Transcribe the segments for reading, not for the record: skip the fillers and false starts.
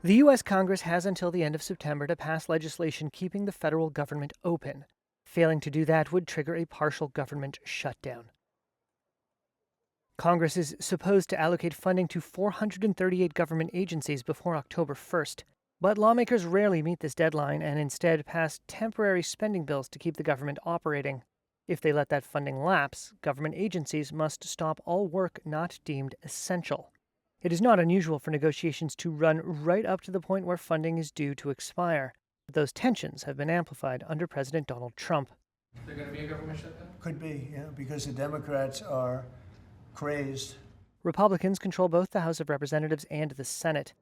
The U.S. Congress has until the end of September to pass legislation keeping the federal government open. Failing to do that would trigger a partial government shutdown. Congress is supposed to allocate funding to 438 government agencies before October 1st, but lawmakers rarely meet this deadline and instead pass temporary spending bills to keep the government operating. If they let that funding lapse, government agencies must stop all work not deemed essential. It is not unusual for negotiations to run right up to the point where funding is due to expire. But those tensions have been amplified under President Donald Trump. Is there going to be a government shutdown? Could be, yeah, because the Democrats are crazed. Republicans control both the House of Representatives and the Senate,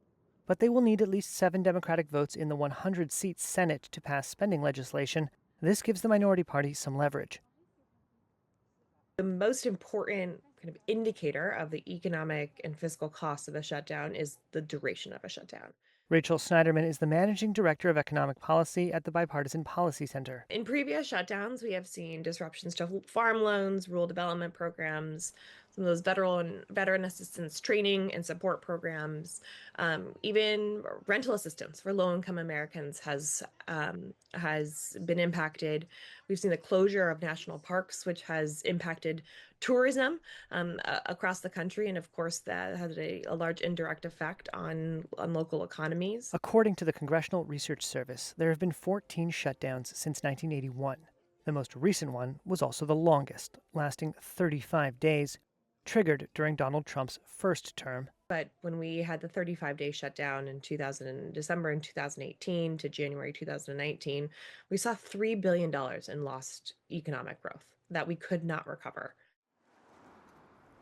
but they will need at least 7 Democratic votes in the 100-seat Senate to pass spending legislation. This gives the minority party some leverage. The most important kind of indicator of the economic and fiscal costs of a shutdown is the duration of a shutdown. Rachel Snyderman is the managing director of economic policy at the Bipartisan Policy Center. In previous shutdowns, we have seen disruptions to farm loans, rural development programs, some of those veteran assistance training and support programs, even rental assistance for low-income Americans has been impacted. We've seen the closure of national parks, which has impacted tourism across the country, and of course that has a large indirect effect on local economies. According to the Congressional Research Service, there have been 14 shutdowns since 1981. The most recent one was also the longest, lasting 35 days, triggered during Donald Trump's first term. But when we had the 35-day shutdown in December in 2018 to January 2019, we saw $3 billion in lost economic growth that we could not recover.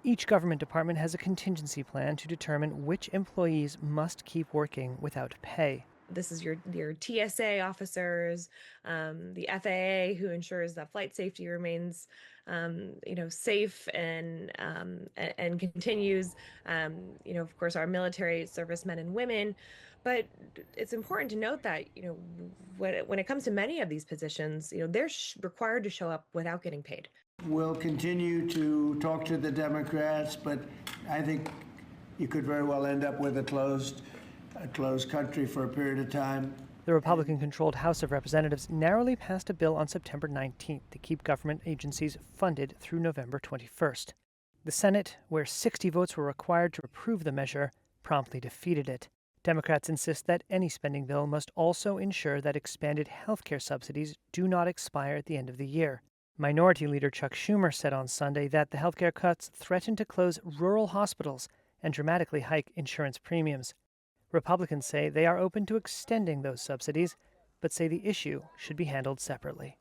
Each government department has a contingency plan to determine which employees must keep working without pay. This is your TSA officers, the FAA, who ensures that flight safety remains, safe and continues. Of course, our military servicemen and women. But it's important to note that when it comes to many of these positions, they're required to show up without getting paid. We'll continue to talk to the Democrats, but I think you could very well end up with a closed country for a period of time. The Republican-controlled House of Representatives narrowly passed a bill on September 19th to keep government agencies funded through November 21st. The Senate, where 60 votes were required to approve the measure, promptly defeated it. Democrats insist that any spending bill must also ensure that expanded health care subsidies do not expire at the end of the year. Minority Leader Chuck Schumer said on Sunday that the health care cuts threaten to close rural hospitals and dramatically hike insurance premiums. Republicans say they are open to extending those subsidies, but say the issue should be handled separately.